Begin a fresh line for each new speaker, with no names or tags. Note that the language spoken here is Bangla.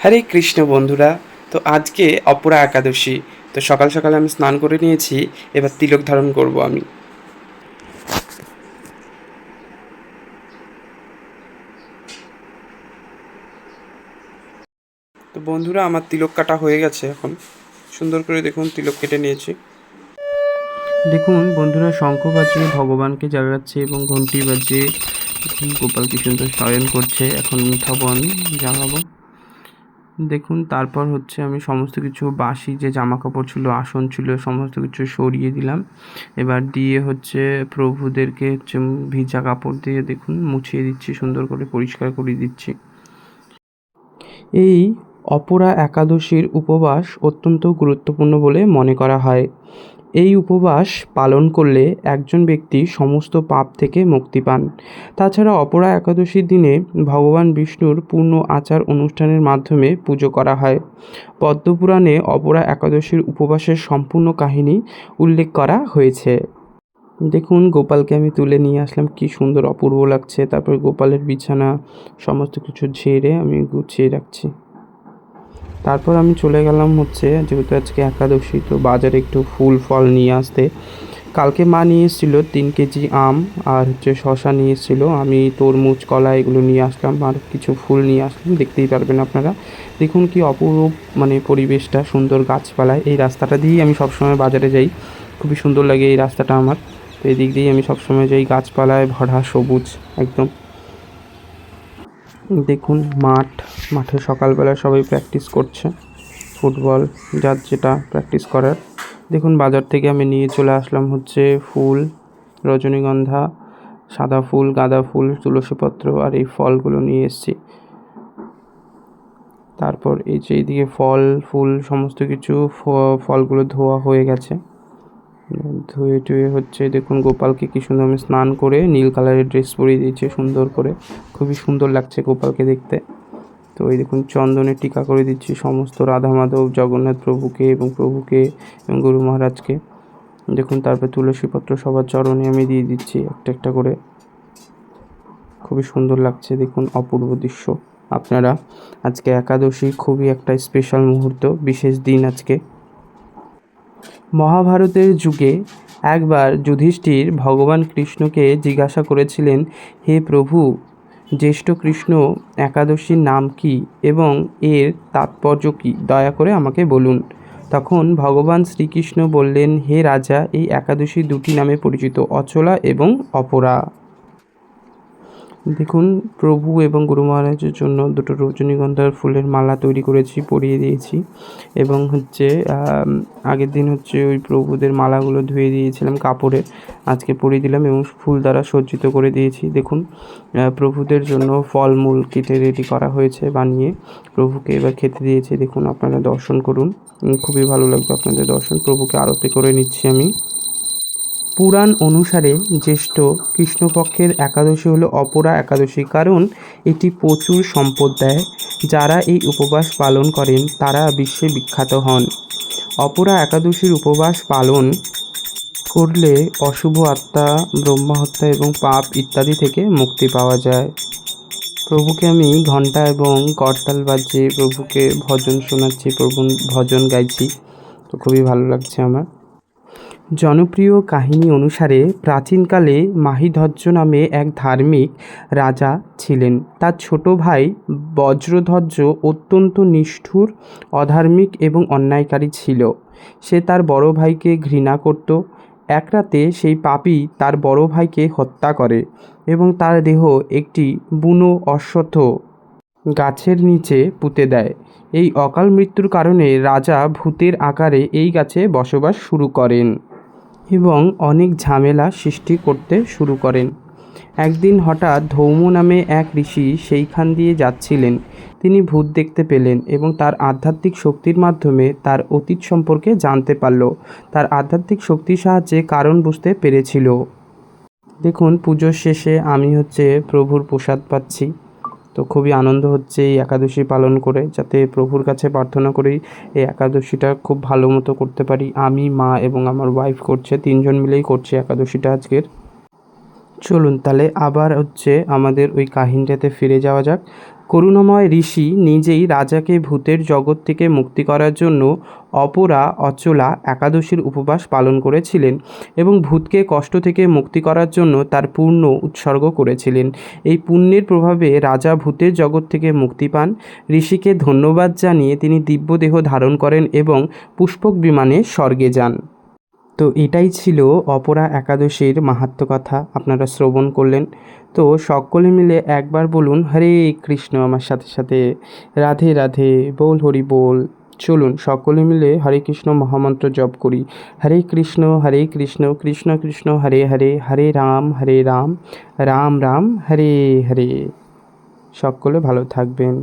হরে কৃষ্ণ বন্ধুরা। তো আজকে অপরা একাদশী। তো সকাল সকাল আমি স্নান করে নিয়েছি, এবার তিলক ধারণ করব আমি। তো বন্ধুরা, আমার তিলক কাটা হয়ে গেছে। এখন সুন্দর করে দেখুন তিলক কেটে নিয়েছি। দেখুন বন্ধুরা, শঙ্খ বাজিয়ে ভগবানকে জাগাচ্ছে এবং ঘন্টি বাজিয়ে গোপাল কি সুন্দর শয়ন করছে। এখন উঠাবো, আমি জাগাবো। দেখুন তারপর হচ্ছে আমি সমস্ত কিছু বাসি যে জামা কাপড় ছিল, আসন ছিল, সমস্ত কিছু সরিয়ে দিলাম। এবার দিয়ে হচ্ছে প্রভুদেরকে হচ্ছে ভিজা কাপড় দিয়ে দেখুন মুছিয়ে দিচ্ছি, সুন্দর করে পরিষ্কার করে দিচ্ছি। এই অপরা একাদশীর উপবাস অত্যন্ত গুরুত্বপূর্ণ বলে মনে করা হয়। এই উপবাস পালন করলে একজন ব্যক্তি সমস্ত পাপ থেকে মুক্তি পান। তাছাড়া অপরা একাদশীর দিনে ভগবান বিষ্ণুর পূর্ণ আচার অনুষ্ঠানের মাধ্যমে পুজো করা হয়। পদ্মপুরাণে অপরা একাদশীর উপবাসের সম্পূর্ণ কাহিনী উল্লেখ করা হয়েছে। দেখুন গোপালকে আমি তুলে নিয়ে আসলাম, কি সুন্দর অপূর্ব লাগছে। তারপর গোপালের বিছানা সমস্ত কিছু ঝেড়ে আমি গুছিয়ে রাখছি। তারপর আমি চলে গেলাম হচ্ছে, যেহেতু আজকে একাদশী, তো বাজারে একটু ফুল ফল নিয়ে আসতে। কালকে মা নিয়ে এসেছিলো 3 কেজি আম আর হচ্ছে শশা নিয়ে এসেছিলো। আমি তরমুজ, কলা এগুলো নিয়ে আসলাম আর কিছু ফুল নিয়ে আসলাম, দেখতেই পারবেন আপনারা। দেখুন কি অপরূপ পরিবেশটা, সুন্দর গাছপালায়। এই রাস্তাটা দিয়েই আমি সবসময় বাজারে যাই, খুবই সুন্দর লাগে এই রাস্তাটা আমার। তো এই দিক দিয়েই আমি সবসময় যাই, গাছপালায় ভরা সবুজ একদম। দেখুন মাঠে সকালবেলা সবাই প্র্যাকটিস করছে ফুটবল, যার যেটা প্র্যাকটিস করার। দেখুন বাজার থেকে আমি নিয়ে চলে আসলাম হচ্ছে ফুল, রজনীগন্ধা, সাদা ফুল, গাঁদা ফুল, তুলসীপত্র আর এই ফলগুলো নিয়ে এসেছি। তারপর এই যে এইদিকে ফল ফুল সমস্ত কিছু ফলগুলো ধোয়া হয়ে গেছে। ধুয়ে টুয়ে হচ্ছে দেখুন গোপালকে কি সুন্দর আমি স্নান করে নীল কালারের ড্রেস পরিয়ে দিয়েছি সুন্দর করে, খুবই সুন্দর লাগছে গোপালকে দেখতে। তো এই দেখুন চন্দনের টিকা করে দিচ্ছি সমস্ত রাধা মাধব, জগন্নাথ প্রভুকে এবং গুরু মহারাজকে। দেখুন তারপর তুলসীপত্র সবার চরণে আমি দিয়ে দিচ্ছি একটা একটা করে, খুবই সুন্দর লাগছে। দেখুন অপূর্ব দৃশ্য। আপনারা আজকে একাদশী, খুবই একটা স্পেশাল মুহূর্ত, বিশেষ দিন আজকে। মহাভারতের যুগে একবার যুধিষ্ঠির ভগবান কৃষ্ণকে জিজ্ঞাসা করেছিলেন, হে প্রভু, জ্যেষ্ঠ কৃষ্ণ একাদশীর নাম কি এবং এর তাৎপর্য কী, দয়া করে আমাকে বলুন। তখন ভগবান শ্রীকৃষ্ণ বললেন, হে রাজা, এই একাদশী দুটি নামে পরিচিত, অচলা এবং অপরা। দেখুন প্রভু এবং গুরু মহারাজের জন্য দুটো রজনীগন্ধার ফুলের মালা তৈরি করেছি, পরিয়ে দিয়েছি। এবং হচ্ছে আগের দিন হচ্ছে ওই প্রভুদের মালাগুলো ধুয়ে দিয়েছিলাম কাপড়ে, আজকে পরিয়ে দিলাম এবং ফুল দ্বারা সজ্জিত করে দিয়েছি। দেখুন প্রভুদের জন্য ফলমূল কেটে রেডি করা হয়েছে, বানিয়ে প্রভুকে এবার খেতে দিয়েছি। দেখুন আপনারা দর্শন করুন, খুবই ভালো লাগবে আপনাদের দর্শন। প্রভুকে আরতি করে নিচ্ছি আমি। পুরাণ অনুসারে জ্যেষ্ঠ কৃষ্ণপক্ষের একাদশী হলো অপরা একাদশী, কারণ এটি প্রচুর সম্পদ দেয়। যারা এই উপবাস পালন করেন তারা বিশ্বে বিখ্যাত হন। অপরা একাদশীর উপবাস পালন করলে অশুভ আত্মা, ব্রহ্মহত্যা এবং পাপ ইত্যাদি থেকে মুক্তি পাওয়া যায়। প্রভুকে আমি ঘণ্টা এবং করতাল বাজিয়ে প্রভুকে ভজন শোনাচ্ছি, প্রভু ভজন গাইছি। তো খুবই ভালো লাগছে আমার। জনপ্রিয় কাহিনী অনুসারে প্রাচীনকালে মাহিধ্বজ নামে এক ধার্মিক রাজা ছিলেন। তার ছোট ভাই বজ্রধ্বজ অত্যন্ত নিষ্ঠুর, অধার্মিক এবং অন্যায়কারী ছিল। সে তার বড় ভাইকে ঘৃণা করত। এক রাতে সেই পাপী তার বড় ভাইকে হত্যা করে এবং তার দেহ একটি বুনো অশ্বত্থ গাছের নিচে পুঁতে দেয়। এই অকাল মৃত্যুর কারণে রাজা ভূতের আকারে এই গাছে বসবাস শুরু করেন এবং অনেক ঝামেলা সৃষ্টি করতে শুরু করেন। একদিন হঠাৎ ধৌম নামে এক ঋষি সেইখান দিয়ে যাচ্ছিলেন। তিনি ভূত দেখতে পেলেন এবং তার আধ্যাত্মিক শক্তির মাধ্যমে তার অতীত সম্পর্কে জানতে পারল। তার আধ্যাত্মিক শক্তির সাহায্যে কারণ বুঝতে পেরেছিল। দেখুন পুজোর শেষে আমি হচ্ছে প্রভুর প্রসাদ পাচ্ছি। তো খুবই আনন্দ হচ্ছে এই একাদশী পালন করে, যাতে প্রভুর কাছে প্রার্থনা করি এই একাদশীটা খুব ভালো মতো করতে পারি। আমি, মা এবং আমার ওয়াইফ করছে, 3জন মিলেই করছে একাদশীটা আজকের। চলুন তাহলে আবার হচ্ছে আমাদের ওই কাহিনীটাতে ফিরে যাওয়া যাক। করুণাময় ঋষি নিজেই রাজাকে ভূতের জগৎ থেকে মুক্তি করার জন্য অপরা অচলা একাদশীর উপবাস পালন করেছিলেন এবং ভূতকে কষ্ট থেকে মুক্তি করার জন্য তার পূর্ণ উৎসর্গ করেছিলেন। এই পুণ্যের প্রভাবে রাজা ভূতের জগৎ থেকে মুক্তি পান। ঋষিকে ধন্যবাদ জানিয়ে তিনি দিব্যদেহ ধারণ করেন এবং পুষ্পক বিমানে স্বর্গে যান। তো এটাই ছিল অপরা একাদশীর মাহাত্ম্য কথা, আপনারা শ্রবণ করলেন। তো সকলে মিলে একবার বলুন হরে কৃষ্ণ আমার সাথে সাথে, রাধে রাধে, বল হরি বল। চলুন সকলে মিলে হরে কৃষ্ণ মহামন্ত্র জপ করি। হরে কৃষ্ণ কৃষ্ণ কৃষ্ণ হরে হরে, হরে রাম রাম রাম হরে হরে। সকলে ভালো থাকবেন।